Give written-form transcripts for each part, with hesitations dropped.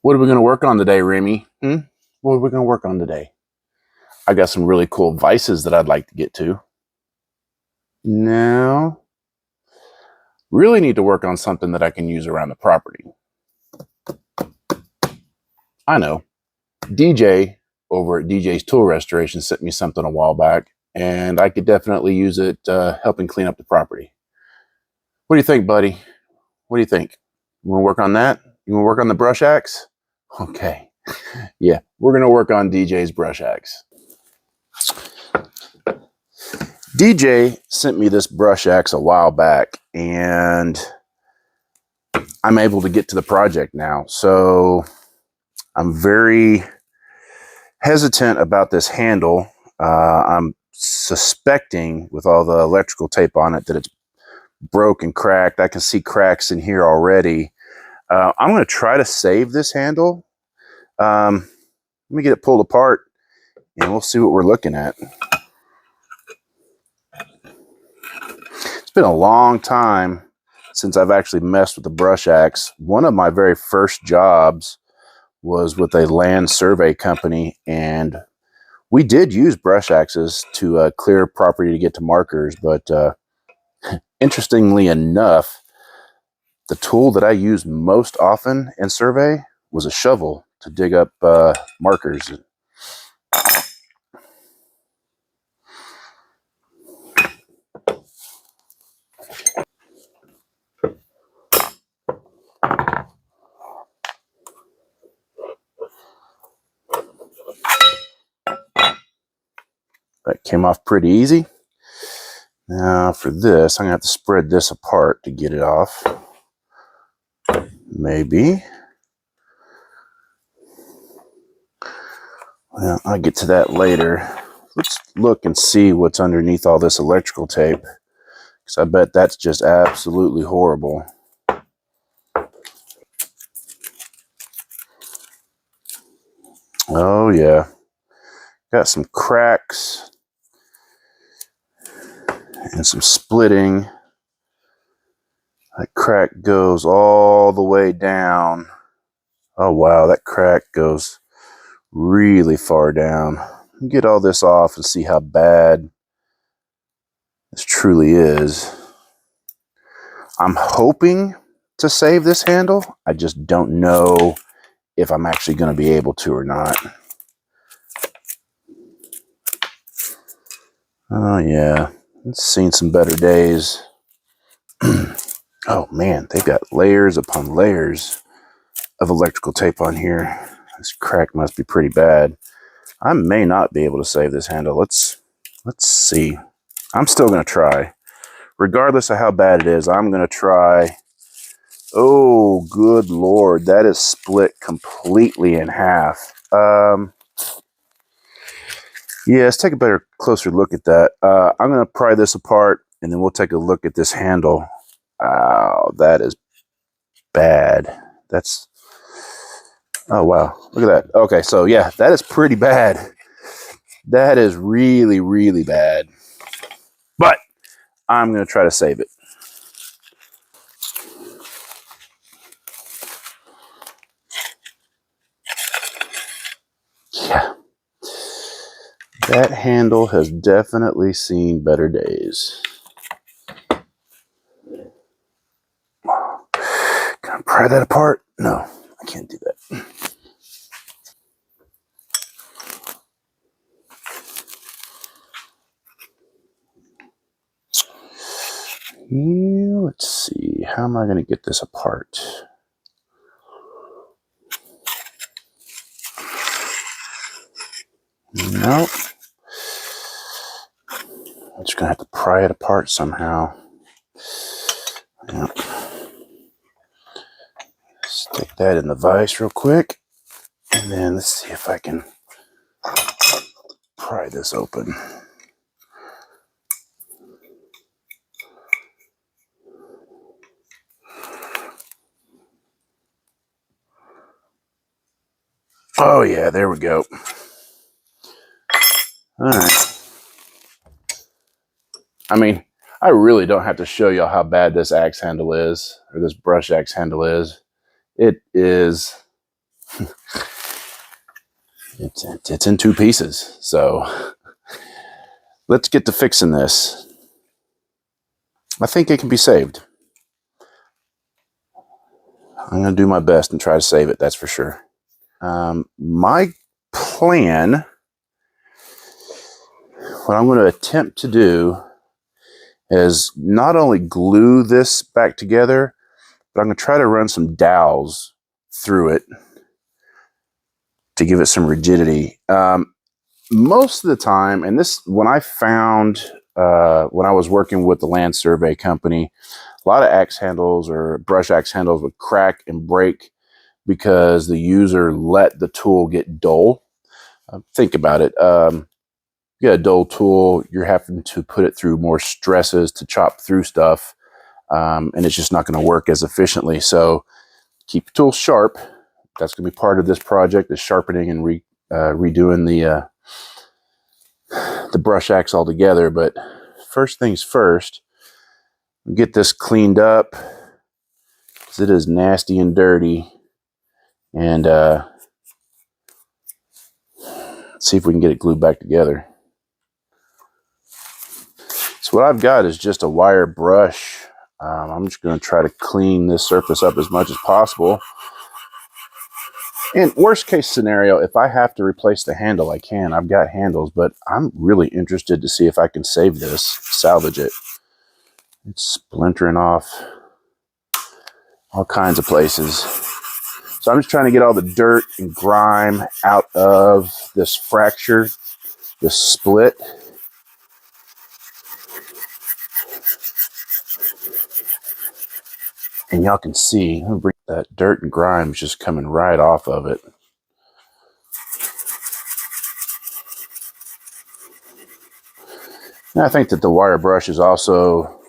What are we going to work on today, Remy? What are we going to work on today? I got some really cool vices that I'd like to get to. Now, really need to work on something that I can use around the property. I know. DJ over at DJ's Tool Restoration sent me something a while back, and I could definitely use it helping clean up the property. What do you think, buddy? What do you think? You want to work on that? You want to work on the brush axe? Okay. Yeah, we're going to work on DJ's brush axe. DJ sent me this brush axe a while back, and I'm able to get to the project now. So I'm very hesitant about this handle. I'm suspecting with all the electrical tape on it that it's broke and cracked. I can see cracks in here already. I'm going to try to save this handle. Let me get it pulled apart and we'll see what we're looking at. It's been a long time since I've actually messed with the brush axe. One of my very first jobs was with a land survey company, and we did use brush axes to clear property to get to markers, but interestingly enough, the tool that I used most often in survey was a shovel to dig up markers. That came off pretty easy. Now for this, I'm gonna have to spread this apart to get it off. Maybe. Well, I'll get to that later. Let's look and see what's underneath all this electrical tape, because I bet that's just absolutely horrible. Oh yeah, got some cracks and some splitting. That crack goes all the way down. Oh wow, that crack goes really far down. Get all this off and see how bad this truly is. I'm hoping to save this handle. I just don't know if I'm actually going to be able to or not. Oh yeah, it's seen some better days. Oh man, they've got layers upon layers of electrical tape on here. This crack must be pretty bad. I may not be able to save this handle. Let's see. I'm still going to try. Regardless of how bad it is, I'm going to try. Oh, good Lord. That is split completely in half. Yeah, let's take a better, closer look at that. I'm going to pry this apart, and then we'll take a look at this handle. Oh, that is bad. That's... Oh, wow. Look at that. Okay, so yeah, that is pretty bad. That is really, really bad. But I'm going to try to save it. Yeah. That handle has definitely seen better days. Can I pry that apart? No, I can't do that. Let's see. How am I going to get this apart? Nope. I'm just going to have to pry it apart somehow. Yep. Stick that in the vise real quick. And then let's see if I can pry this open. Oh yeah, there we go. All right. I mean, I really don't have to show y'all how bad this axe handle is, or this brush axe handle is. It is It's in two pieces. So let's get to fixing this. I think it can be saved. I'm going to do my best and try to save it, that's for sure. My plan, what I'm going to attempt to do is not only glue this back together, but I'm going to try to run some dowels through it to give it some rigidity. Most of the time, and this, when I found, when I was working with the land survey company, a lot of axe handles or brush axe handles would crack and break because the user let the tool get dull. Think about it. You got a dull tool, you're having to put it through more stresses to chop through stuff, and it's just not going to work as efficiently. So keep your tools sharp. That's going to be part of this project, is sharpening and redoing the brush axe altogether. But first things first, get this cleaned up because it is nasty and dirty, and see if we can get it glued back together. So what I've got is just a wire brush. I'm just going to try to clean this surface up as much as possible. In worst case scenario, if I have to replace the handle, I can. I've got handles, but I'm really interested to see if I can save this, salvage it. It's splintering off all kinds of places. So I'm just trying to get all the dirt and grime out of this fracture, this split. And y'all can see that dirt and grime is just coming right off of it. And I think that the wire brush is also,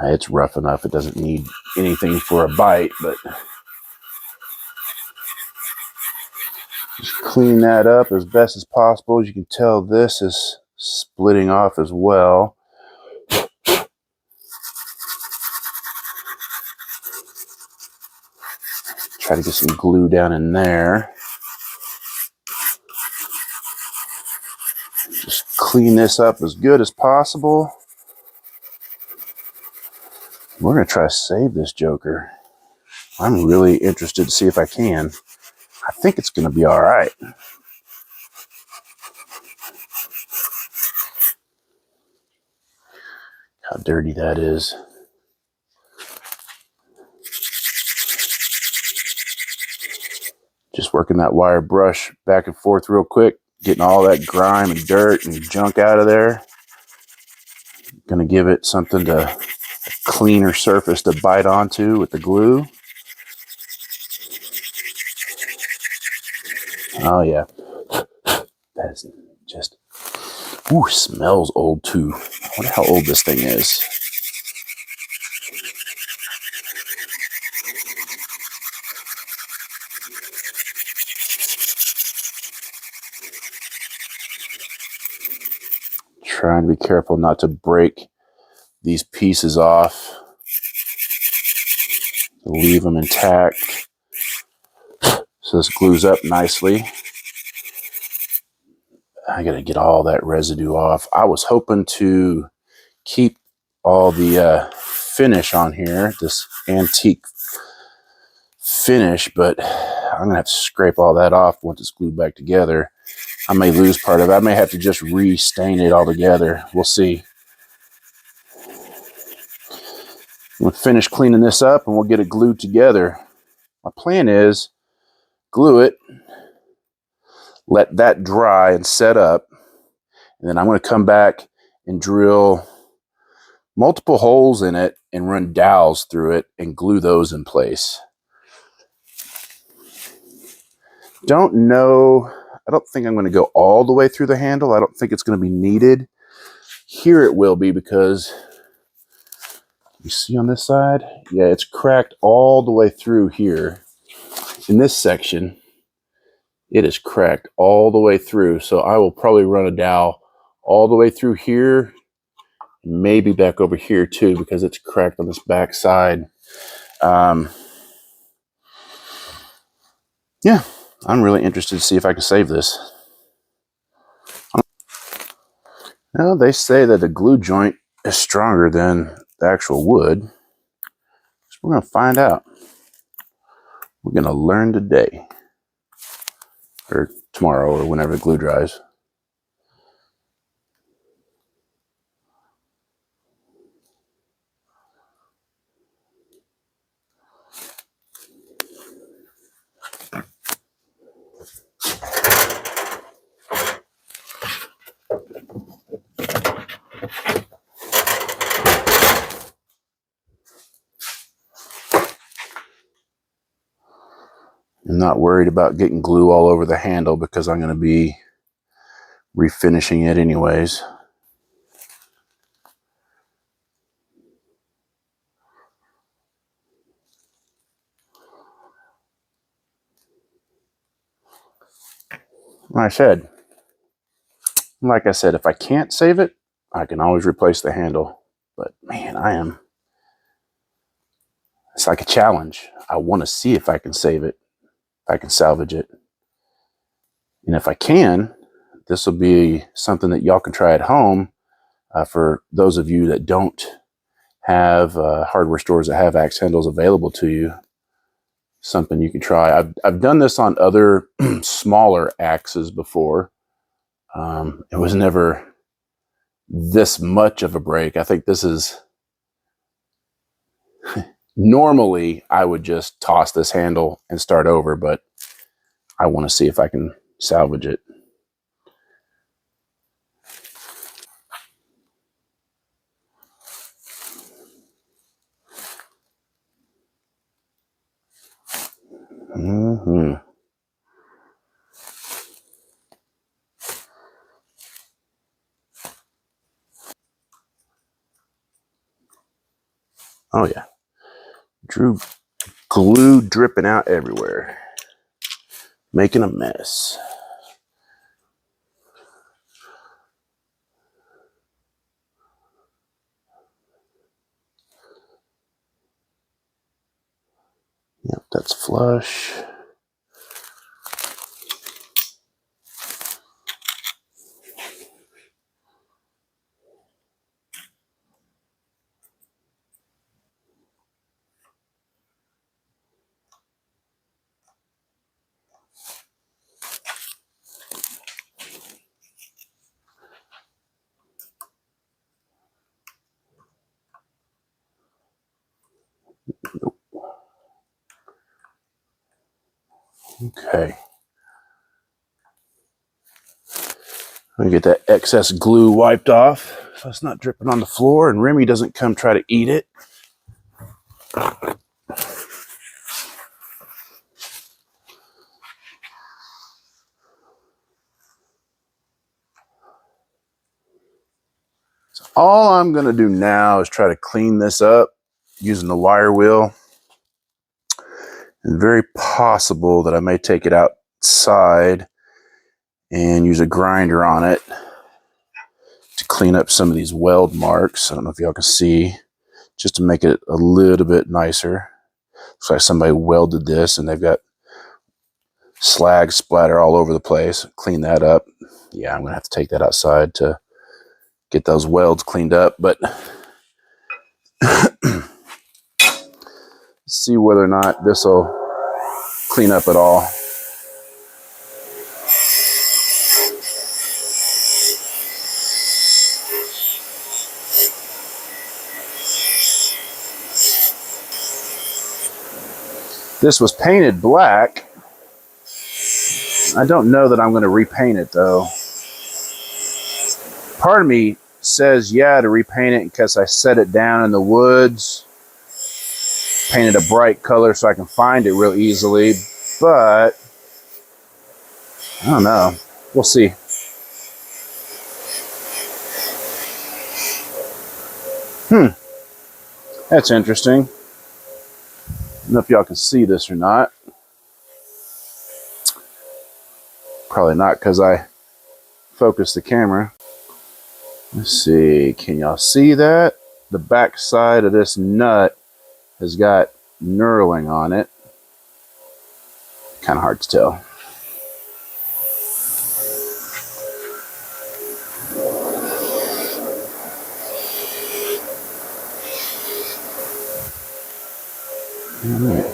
it's rough enough. It doesn't need anything for a bite, but just clean that up as best as possible. As you can tell, this is splitting off as well. Try to get some glue down in there. Just clean this up as good as possible. We're going to try to save this joker. I'm really interested to see if I can. I think it's going to be all right. How dirty that is. Just working that wire brush back and forth real quick, getting all that grime and dirt and junk out of there. Going to give it something to, a cleaner surface to bite onto with the glue. Oh yeah, that's just, ooh, smells old too. I wonder how old this thing is. Trying to be careful not to break these pieces off. Leave them intact. So this glues up nicely. I gotta get all that residue off. I was hoping to keep all the finish on here, this antique finish, but I'm gonna have to scrape all that off once it's glued back together. I may lose part of it. I may have to just re-stain it all together. We'll see. We'll finish cleaning this up and we'll get it glued together. My plan is glue it, let that dry and set up, and then I'm going to come back and drill multiple holes in it and run dowels through it and glue those in place. Don't know, I don't think I'm going to go all the way through the handle. I don't think it's going to be needed. Here it will be, because you see on this side, yeah, it's cracked all the way through here. In this section, it is cracked all the way through. So I will probably run a dowel all the way through here, maybe back over here too, because it's cracked on this back side. Yeah, I'm really interested to see if I can save this. Now, they say that the glue joint is stronger than the actual wood. So we're going to find out. We're going to learn today. Or tomorrow, or whenever the glue dries. I'm not worried about getting glue all over the handle because I'm going to be refinishing it anyways. Like I said, if I can't save it, I can always replace the handle. But man, it's like a challenge. I want to see if I can save it, if I can salvage it. And if I can, this will be something that y'all can try at home for those of you that don't have hardware stores that have axe handles available to you. Something you can try. I've done this on other smaller axes before. It was never this much of a break. I think this is... Normally, I would just toss this handle and start over, but I want to see if I can salvage it. Mm-hmm. Oh yeah, glue dripping out everywhere, making a mess. Yep, that's flush. Okay. Let me get that excess glue wiped off so it's not dripping on the floor and Remy doesn't come try to eat it. So all I'm going to do now is try to clean this up using the wire wheel. And very possible that I may take it outside and use a grinder on it to clean up some of these weld marks. I don't know if y'all can see, just to make it a little bit nicer. Looks like somebody welded this and they've got slag splatter all over the place. Clean that up. Yeah, I'm gonna have to take that outside to get those welds cleaned up, but see whether or not this will clean up at all. This was painted black. I don't know that I'm going to repaint it though. Part of me says yeah to repaint it because I set it down in the woods, painted a bright color so I can find it real easily, but I don't know. We'll see. That's interesting. I don't know if y'all can see this or not. Probably not because I focused the camera. Let's see. Can y'all see that? The back side of this nut has got knurling on it. Kind of hard to tell. All right.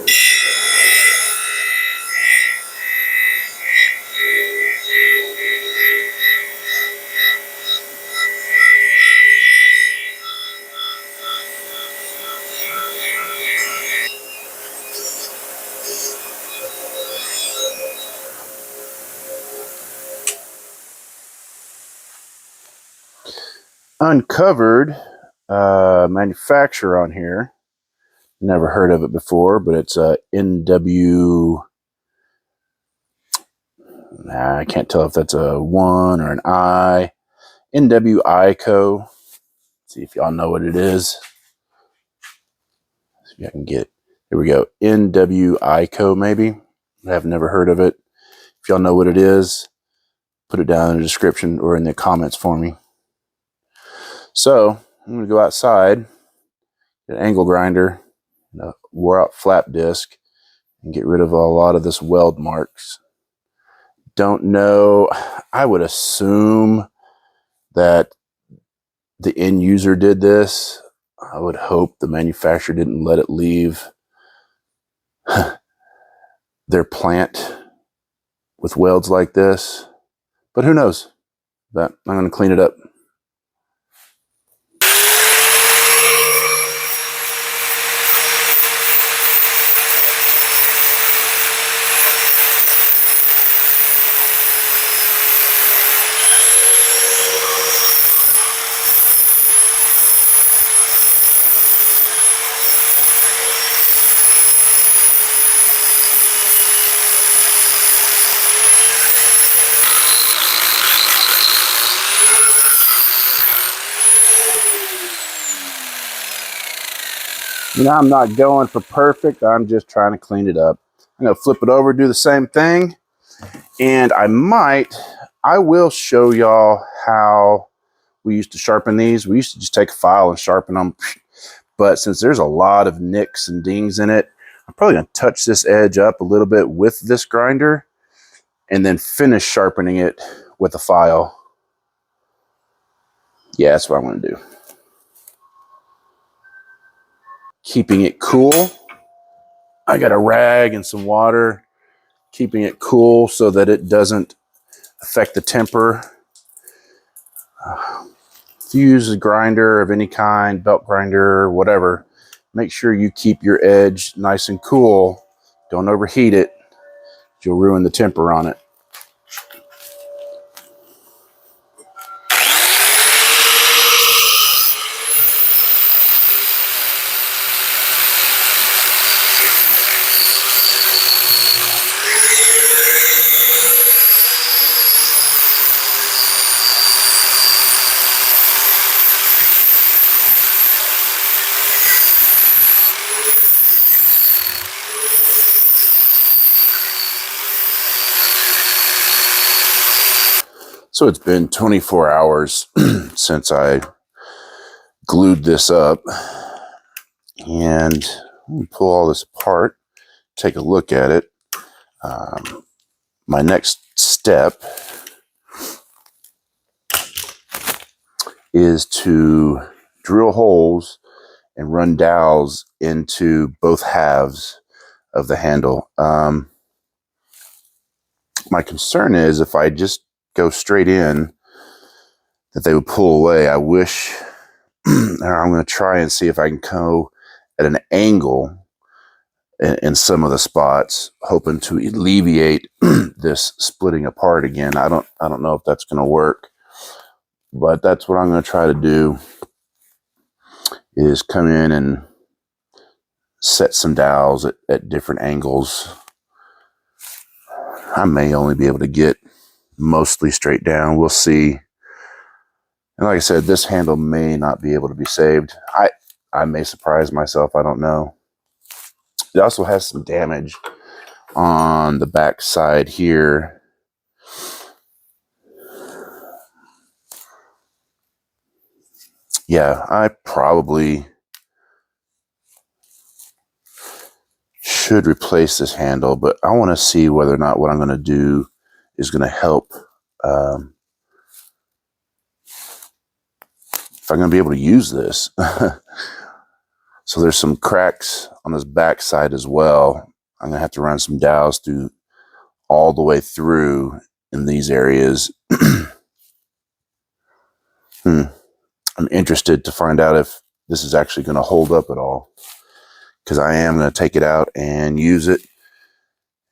Uncovered manufacturer on here. Never heard of it before, but it's a NW. I can't tell if that's a 1 or an I. NW Co. See if y'all know what it is. See if I can get. Here we go. NW Co. Maybe. I've never heard of it. If y'all know what it is, put it down in the description or in the comments for me. So I'm going to go outside, get an angle grinder, a wore out flap disc, and get rid of a lot of this weld marks. Don't know. I would assume that the end user did this. I would hope the manufacturer didn't let it leave their plant with welds like this. But who knows? But I'm going to clean it up. You know, I'm not going for perfect. I'm just trying to clean it up. I'm going to flip it over, do the same thing. And I will show y'all how we used to sharpen these. We used to just take a file and sharpen them. But since there's a lot of nicks and dings in it, I'm probably going to touch this edge up a little bit with this grinder and then finish sharpening it with a file. Yeah, that's what I'm going to do. Keeping it cool. I got a rag and some water, keeping it cool so that it doesn't affect the temper. If you use a grinder of any kind, belt grinder, whatever, make sure you keep your edge nice and cool. Don't overheat it. You'll ruin the temper on it. So it's been 24 hours since I glued this up, and let me pull all this apart, take a look at it. My next step is to drill holes and run dowels into both halves of the handle. My concern is if I just go straight in, that they would pull away. I wish, I'm going to try and see if I can go at an angle in some of the spots, hoping to alleviate this splitting apart again. I don't know if that's going to work, but that's what I'm going to try to do, is come in and set some dowels at different angles. I may only be able to get mostly straight down. We'll see. And like I said, this handle may not be able to be saved. I may surprise myself. I don't know. It also has some damage on the back side here. Yeah, I probably should replace this handle, but I want to see whether or not what I'm going to do is going to help. If I'm going to be able to use this. So there's some cracks on this back side as well. I'm going to have to run some dowels through all the way through in these areas. I'm interested to find out if this is actually going to hold up at all, because I am going to take it out and use it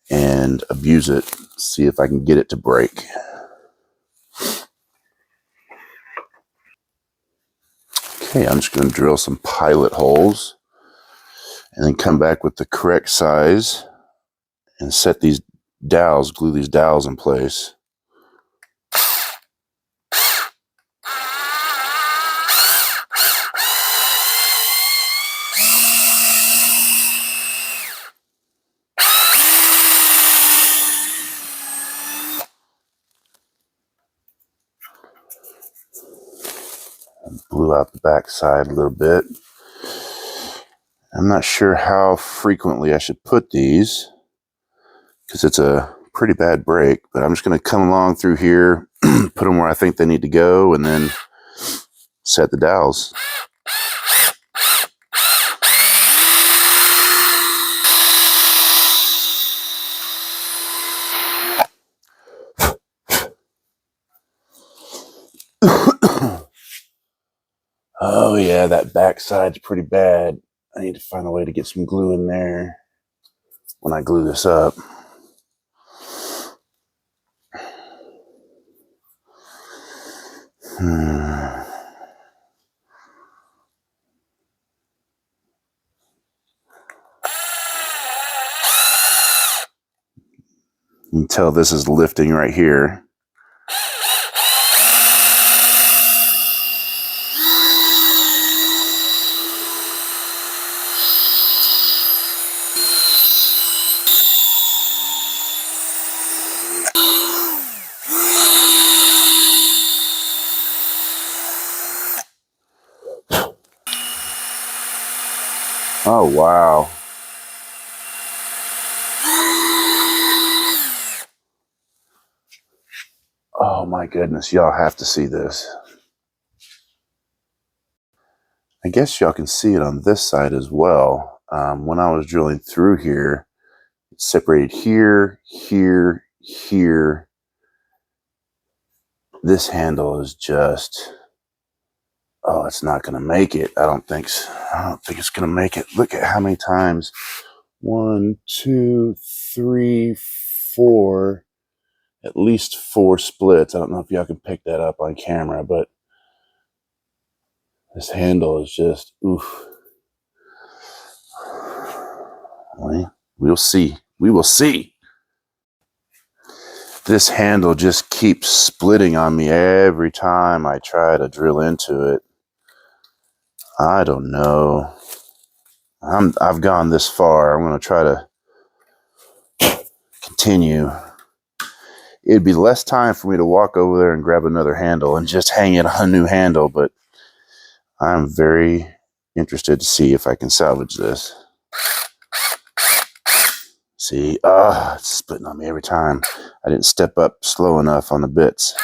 and abuse it, see if I can get it to break. Okay, I'm just going to drill some pilot holes and then come back with the correct size and set these dowels, glue these dowels in place. Blew out the back side a little bit. I'm not sure how frequently I should put these, because it's a pretty bad break, but I'm just going to come along through here, put them where I think they need to go, and then set the dowels. Oh yeah, that back side's pretty bad. I need to find a way to get some glue in there when I glue this up. You can tell this is lifting right here. Oh, wow. Oh my goodness, y'all have to see this. I guess y'all can see it on this side as well. When I was drilling through here, it separated here, here, here. This handle is just, oh, it's not going to make it. I don't think it's going to make it. Look at how many times. 1, 2, 3, 4. At least 4 splits. I don't know if y'all can pick that up on camera, but this handle is just, oof. We'll see. We will see. This handle just keeps splitting on me every time I try to drill into it. I don't know. I've gone this far. I'm going to try to continue. It'd be less time for me to walk over there and grab another handle and just hang it on a new handle, but I'm very interested to see if I can salvage this. See, it's splitting on me every time. I didn't step up slow enough on the bits.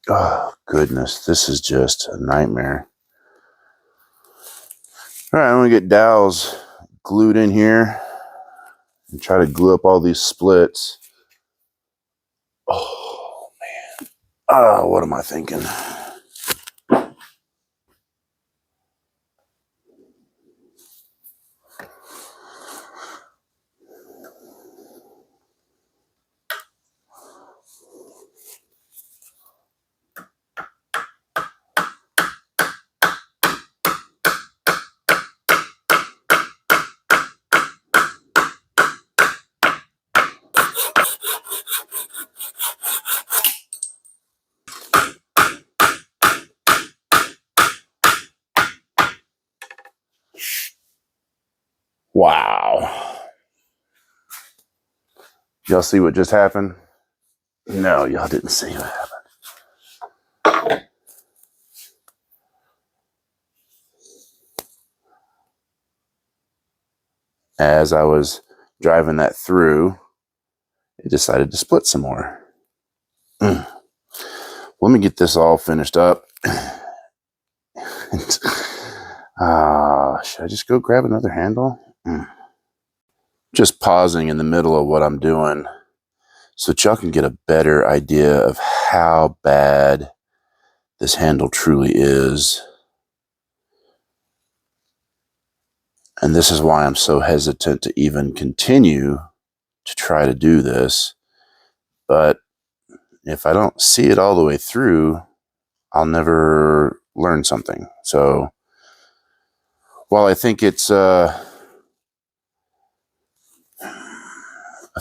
Oh, goodness. This is just a nightmare. All right, I'm going to get dowels glued in here and try to glue up all these splits. Oh, man. Oh, what am I thinking? Y'all see what just happened? No, y'all didn't see what happened. As I was driving that through, it decided to split some more. Let me get this all finished up. Should I just go grab another handle? Just pausing in the middle of what I'm doing so that y'all can get a better idea of how bad this handle truly is. And this is why I'm so hesitant to even continue to try to do this. But if I don't see it all the way through, I'll never learn something. So while I think it's a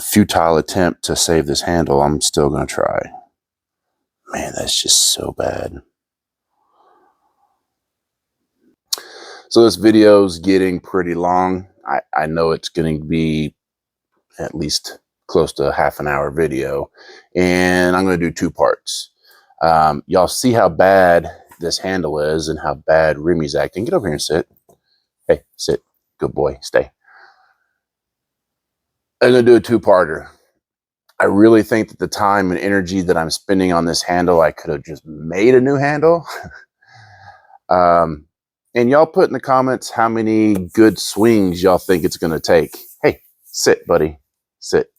futile attempt to save this handle, I'm still going to try. Man, that's just so bad. So this video is getting pretty long. I know it's going to be at least close to a half an hour video, and I'm going to do 2 parts. Y'all see how bad this handle is and how bad Remy's acting. Get over here and sit. Hey, sit. Good boy. Stay. I'm going to do a 2-parter. I really think that the time and energy that I'm spending on this handle, I could have just made a new handle. And y'all put in the comments how many good swings y'all think it's going to take. Hey, sit, buddy. Sit.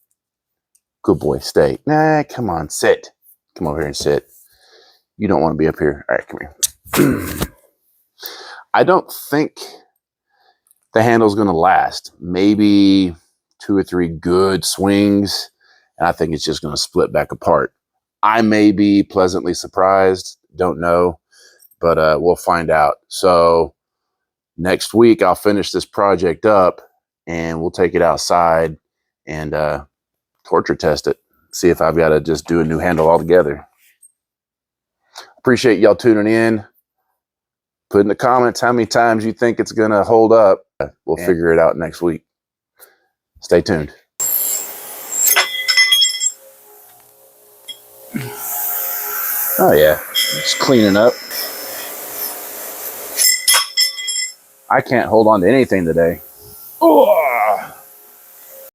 Good boy. Stay. Nah, come on. Sit. Come over here and sit. You don't want to be up here. All right, come here. I don't think the handle's going to last. Maybe 2 or 3 good swings, and I think it's just going to split back apart. I may be pleasantly surprised. Don't know. But we'll find out. So next week, I'll finish this project up, and we'll take it outside and torture test it. See if I've got to just do a new handle altogether. Appreciate y'all tuning in. Put in the comments how many times you think it's going to hold up. We'll figure it out next week. Stay tuned. Oh, yeah. Just cleaning up. I can't hold on to anything today. Oh.